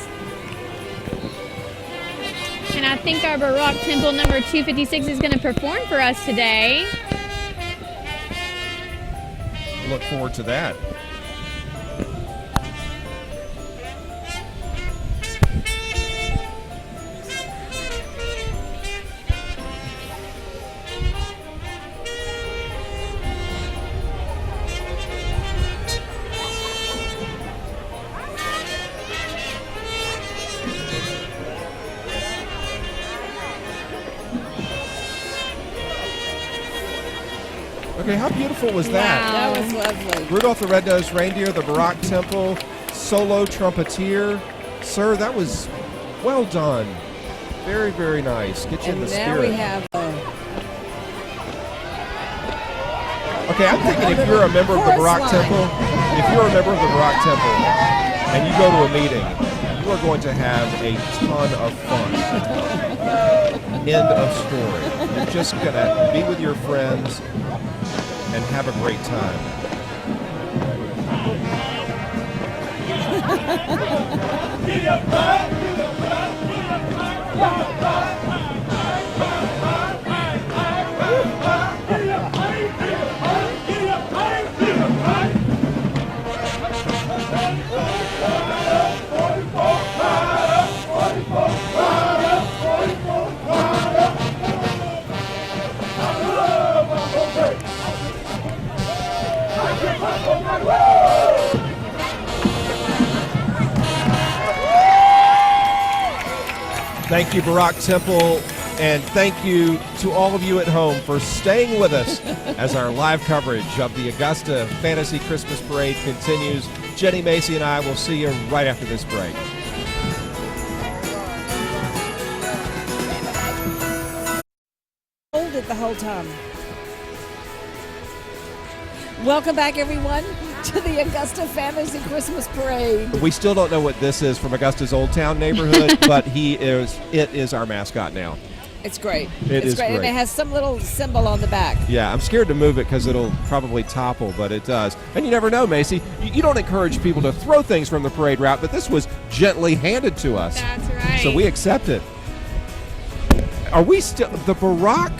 And I think our Barak Temple number 256 is going to perform for us today. Look forward to that. Okay, how beautiful was that? Wow. That was lovely. Rudolph the Red-Nosed Reindeer, the Barak Temple, solo trumpeter. Sir, that was well done. Very, very nice. Get you in the spirit. And now we have Okay, I'm thinking if you're a member of the Barak Temple, and you go to a meeting, you are going to have a ton of fun. End of story. You're just going to be with your friends and have a great time. Thank you, Barak Temple, and thank you to all of you at home for staying with us as our live coverage of the Augusta Fantasy Christmas Parade continues. Jenny Macy and I will see you right after this break. Hold it the whole time. Welcome back, everyone, to the Augusta Fantasy Christmas Parade. We still don't know what this is from Augusta's Old Town neighborhood, but it is our mascot now. It's great. It's great. And it has some little symbol on the back. Yeah, I'm scared to move it because it'll probably topple, but it does. And you never know, Macy. You don't encourage people to throw things from the parade route, but this was gently handed to us. That's right. So we accept it. Are we still the Barak?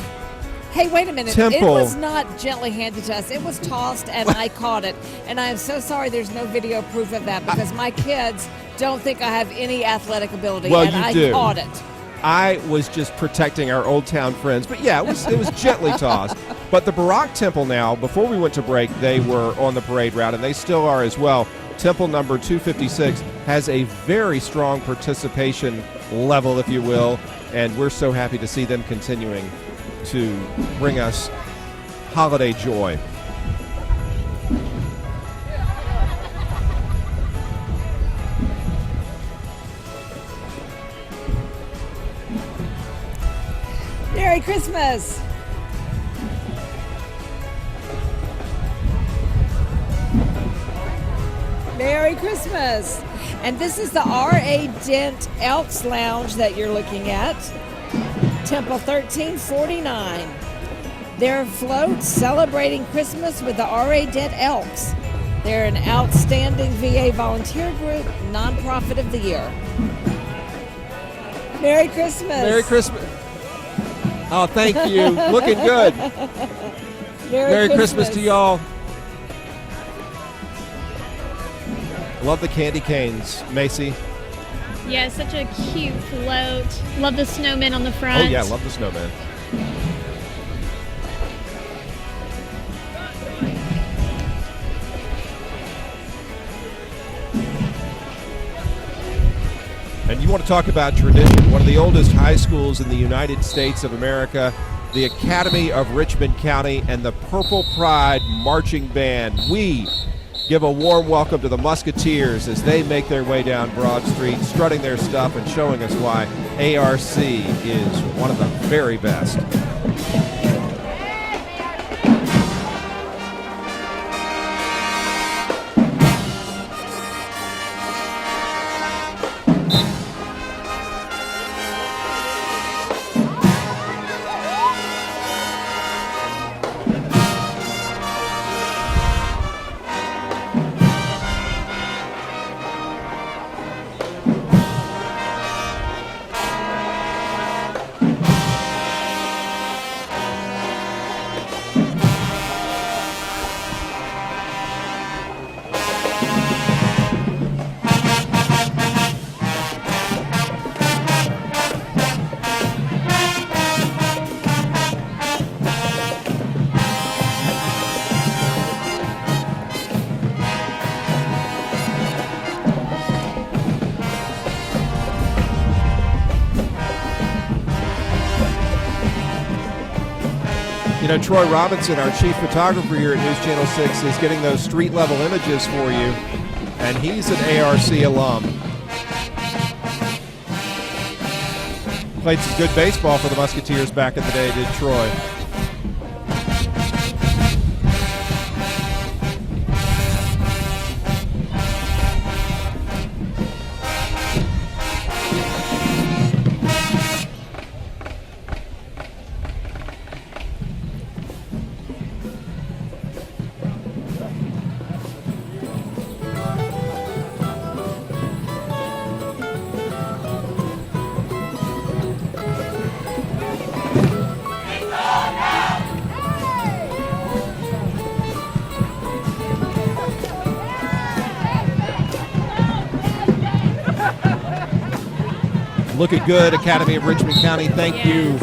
Hey, wait a minute. Temple. It was not gently handed to us. It was tossed, and I caught it. And I am so sorry there's no video proof of that because my kids don't think I have any athletic ability, Well, and you I do. caught it. I was just protecting our Old Town friends. But yeah, it was gently tossed. But the Barak Temple now, before we went to break, they were on the parade route, and they still are as well. Temple number 256 has a very strong participation level, if you will, and we're so happy to see them continuing to bring us holiday joy. Merry Christmas. Merry Christmas. And this is the R.A. Dent Elks Lounge that you're looking at. Temple 1349. Their float celebrating Christmas with the R.A. Dent Elks. They're an outstanding VA volunteer group, nonprofit of the year. Merry Christmas. Merry Christmas. Oh, thank you. Looking good. Merry Christmas to y'all. Love the candy canes, Macy. Yeah, such a cute float. Love the snowmen on the front. Oh, yeah, love the snowman. And you want to talk about tradition, one of the oldest high schools in the United States of America, the Academy of Richmond County, and the Purple Pride Marching Band. We give a warm welcome to the Musketeers as they make their way down Broad Street, strutting their stuff and showing us why ARC is one of the very best. You know, Troy Robinson, our chief photographer here at News Channel 6, is getting those street-level images for you, and he's an ARC alum. Played some good baseball for the Musketeers back in the day, did Troy. Looking good, Academy of Richmond County. Thank you.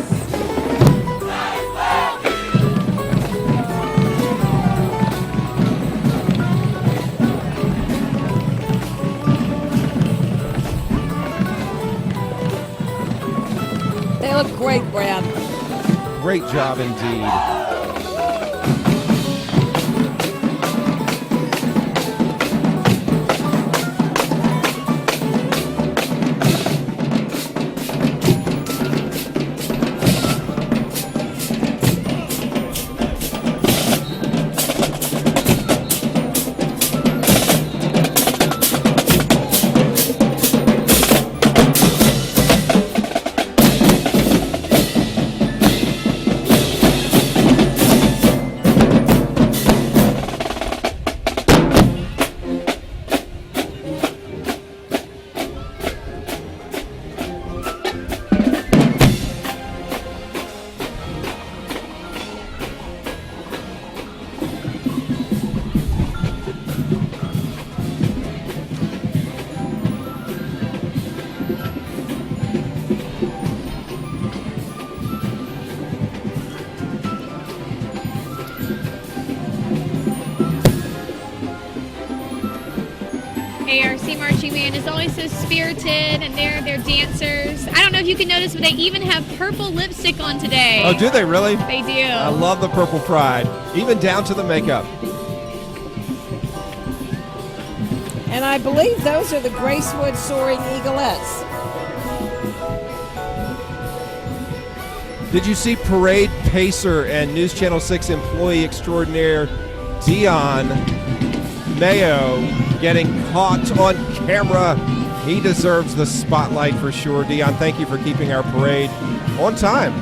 They look great, Brad. Great job indeed. ARC Marching Band is always so spirited, and they're dancers. I don't know if you can notice, but they even have purple lipstick on today. Oh, do they really? They do. I love the Purple Pride, even down to the makeup. And I believe those are the Gracewood Soaring Eaglettes. Did you see parade pacer and News Channel 6 employee extraordinaire Dion Mayo getting caught on camera? He deserves the spotlight for sure. Dion, thank you for keeping our parade on time.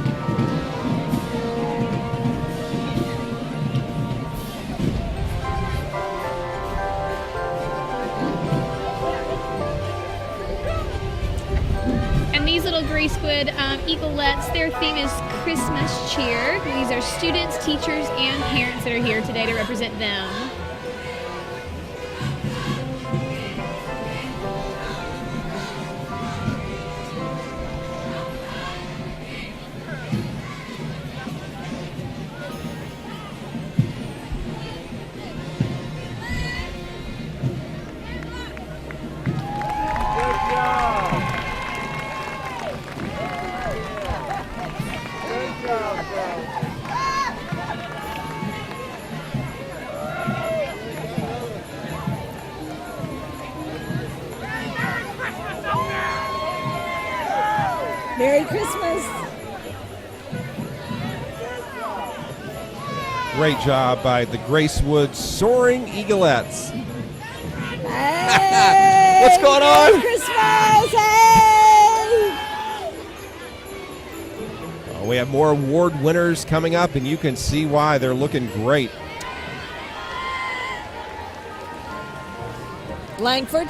And these little Gracewood Eaglettes, their theme is Christmas cheer. These are students, teachers, and parents that are here today to represent them. Merry Christmas. Great job by the Gracewood Soaring Eaglettes. Hey, What's going Merry on? Christmas. Hey. Oh, we have more award winners coming up, and you can see why they're looking great. Langford.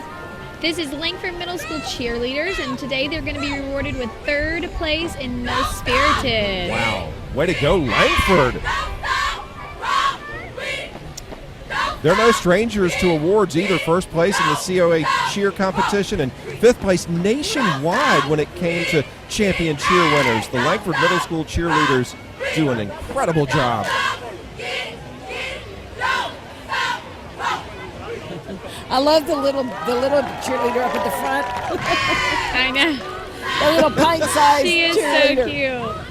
This is Langford Middle School cheerleaders, and today they're going to be rewarded with 3rd place in Most Spirited. Wow. Way to go, Langford. They're no strangers to awards either. 1st place in the COA cheer competition and 5th place nationwide when it came to champion cheer winners. The Langford Middle School cheerleaders do an incredible job. I love the little cheerleader up at the front. I know. The little pint-sized She is cheerleader. so cute.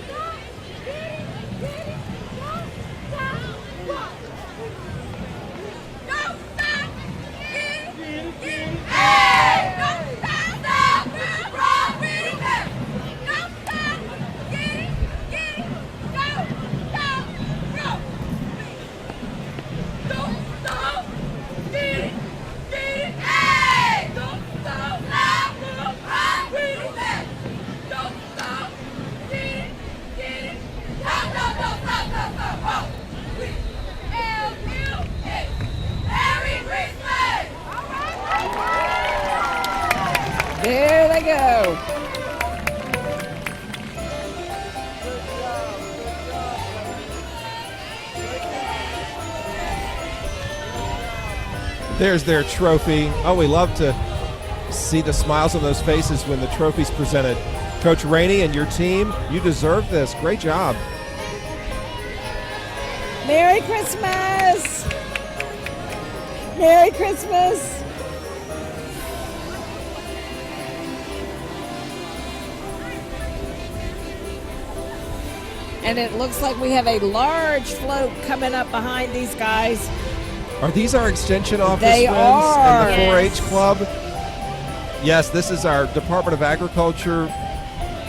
There they go. There's their trophy. Oh, we love to see the smiles on those faces when the trophy's presented. Coach Rainey and your team, you deserve this. Great job. Merry Christmas. Merry Christmas. And it looks like we have a large float coming up behind these guys. Are these our extension office They friends are. and the 4-H club? Yes, this is our Department of Agriculture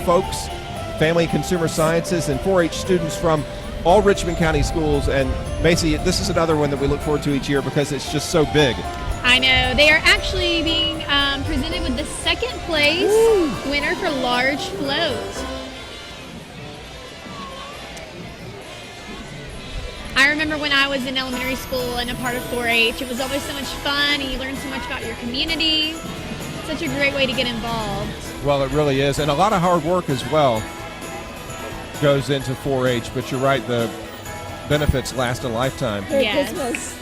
folks, Family and Consumer Sciences, and 4-H students from all Richmond County schools. And Macy, this is another one that we look forward to each year because it's just so big. I know. They are actually being presented with the 2nd place winner for large float. I remember when I was in elementary school and a part of 4-H, it was always so much fun and you learn so much about your community. Such a great way to get involved. Well, it really is. And a lot of hard work as well goes into 4-H. But you're right, the benefits last a lifetime. Merry Yes. Christmas.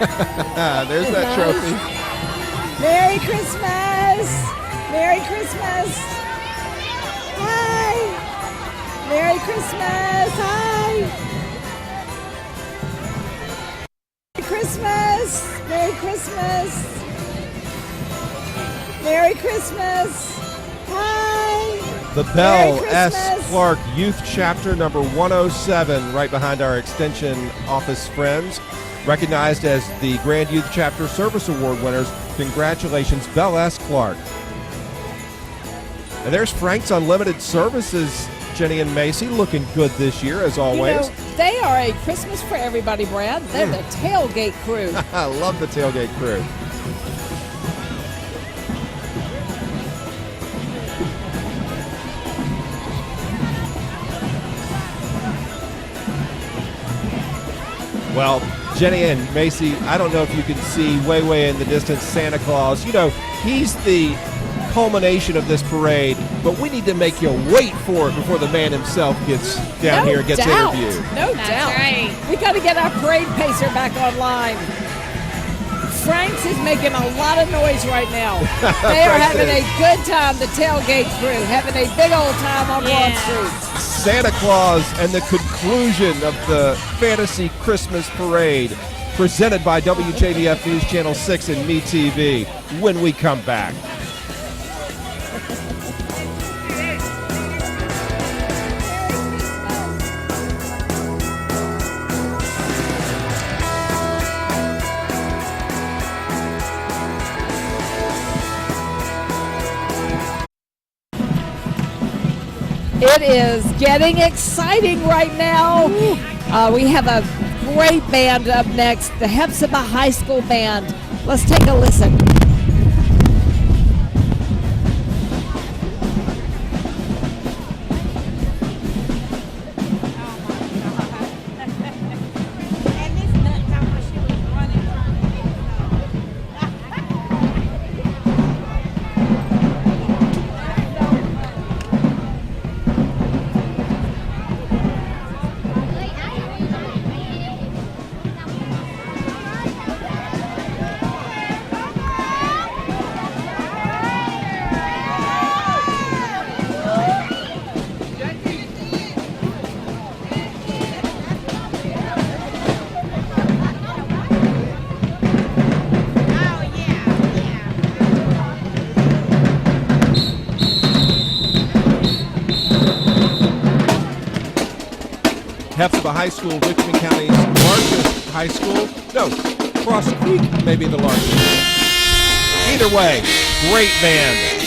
There's that trophy. Merry Christmas. Merry Christmas. Hi. Merry Christmas. Hi. Merry Christmas. Merry Christmas. Merry Christmas. Hi. The Bell Merry S. Christmas. Clark Youth Chapter number 107, right behind our Extension Office friends. Recognized as the Grand Youth Chapter Service Award winners. Congratulations, Bell S. Clark. And there's Frank's Unlimited Services, Jenny and Macy, looking good this year, as always. You know, they are a Christmas for everybody, Brad. They're the tailgate crew. I love the tailgate crew. Well, Jenny and Macy, I don't know if you can see way in the distance Santa Claus. You know, he's the culmination of this parade, but we need to make you wait for it before the man himself gets down here and gets interviewed. No That's doubt. right. We got to get our parade pacer back online. Frank's is making a lot of noise right now. They are having a good time, the tailgate crew, having a big old time on Broad Street. Santa Claus and the conclusion of the Fantasy Christmas Parade, presented by WJBF News Channel 6 and MeTV, when we come back. It is getting exciting right now. We have a great band up next, the Hephzibah High School Band. Let's take a listen. Hephzibah High School, Richmond County's largest high school. No, Cross Creek may be the largest. Either way, great band.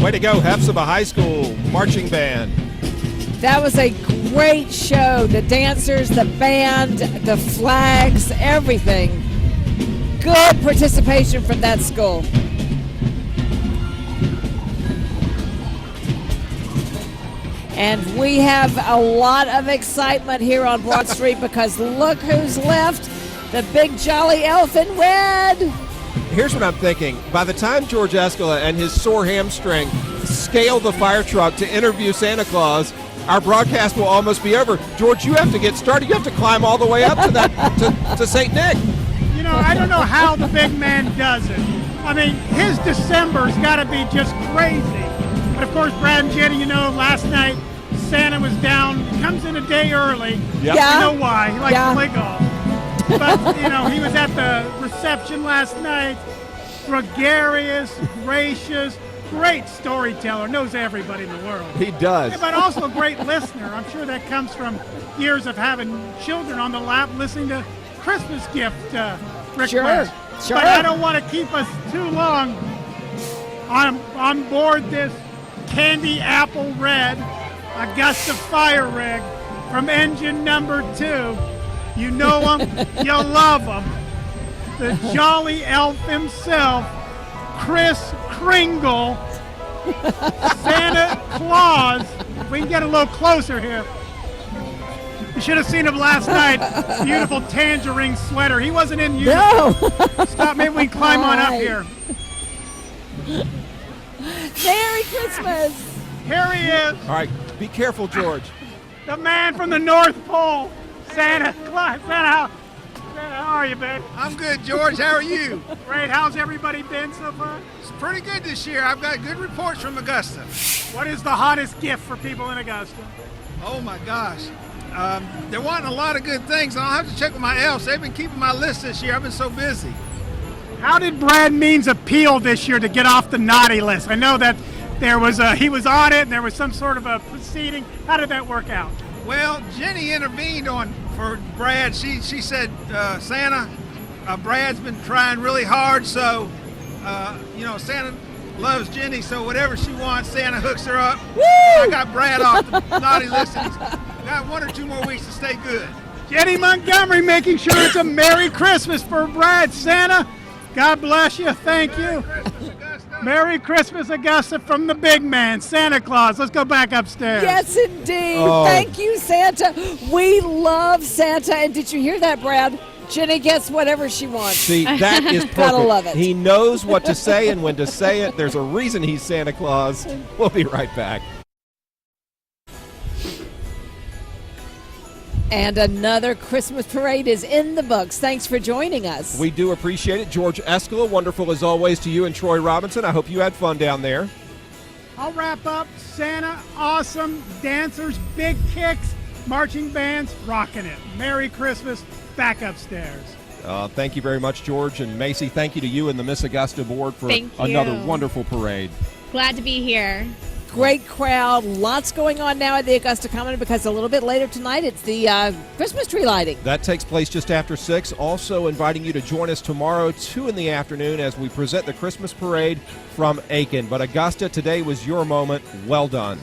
Way to go, Hephzibah High School Marching Band. That was a great show. The dancers, the band, the flags, everything. Good participation from that school. And we have a lot of excitement here on Broad Street because look who's left. The big jolly elf in red. Here's what I'm thinking. By the time George Escala and his sore hamstring scale the fire truck to interview Santa Claus, our broadcast will almost be over. George, you have to get started. You have to climb all the way up to that to St. Nick. You know, I don't know how the big man does it. I mean, his December's got to be just crazy. But of course, Brad and Jenny, you know, last night Santa was down. He comes in a day early. Yep. You know why? He likes to play golf. But, you know, he was at the reception last night. Gregarious, gracious, great storyteller. Knows everybody in the world. He does. Yeah, but also a great listener. I'm sure that comes from years of having children on the lap listening to Christmas gift requests. Sure. But I don't want to keep us too long on board this candy apple red Augusta fire rig from engine number 2. You know him, you love him. The jolly elf himself, Kris Kringle, Santa Claus. If we can get a little closer here. You should have seen him last night. Beautiful tangerine sweater. He wasn't in uniform. No. Stop, maybe we can climb on up Hi. here. Merry Christmas. Here he is, All right, be careful, George. the man from the North Pole, Santa Claus. Santa, how are you, babe? I'm good, George. How are you? Great. How's everybody been so far? It's pretty good this year. I've got good reports from Augusta. What is the hottest gift for people in Augusta? Oh, my gosh. They're wanting a lot of good things. I'll have to check with my elves. They've been keeping my list this year. I've been so busy. How did Brad Means appeal this year to get off the naughty list? I know that there was he was on it and there was some sort of a proceeding. How did that work out? Well, Jenny intervened for Brad. She said, Santa, Brad's been trying really hard, so, Santa loves Jenny, so whatever she wants, Santa hooks her up. Woo! I got Brad off the naughty list, and he's got 1 or 2 more weeks to stay good. Jenny Montgomery making sure it's a Merry Christmas for Brad. Santa, God bless you. Thank you. Merry Christmas, Augusta, from the big man, Santa Claus. Let's go back upstairs. Yes, indeed. Oh. Thank you, Santa. We love Santa. And did you hear that, Brad? Jenny gets whatever she wants. See, that is perfect. Gotta love it. He knows what to say and when to say it. There's a reason he's Santa Claus. We'll be right back. And another Christmas parade is in the books. Thanks for joining us. We do appreciate it. George Escala, wonderful as always to you and Troy Robinson. I hope you had fun down there. I'll wrap up. Santa, awesome. Dancers, big kicks, marching bands, rocking it. Merry Christmas. Back upstairs. Thank you very much, George. And Macy, thank you to you and the Miss Augusta board for Thank you. another wonderful parade. Glad to be here. Great crowd. Lots going on now at the Augusta Common because a little bit later tonight it's the Christmas tree lighting. That takes place just after 6. Also inviting you to join us tomorrow, 2 in the afternoon, as we present the Christmas parade from Aiken. But Augusta, today was your moment. Well done.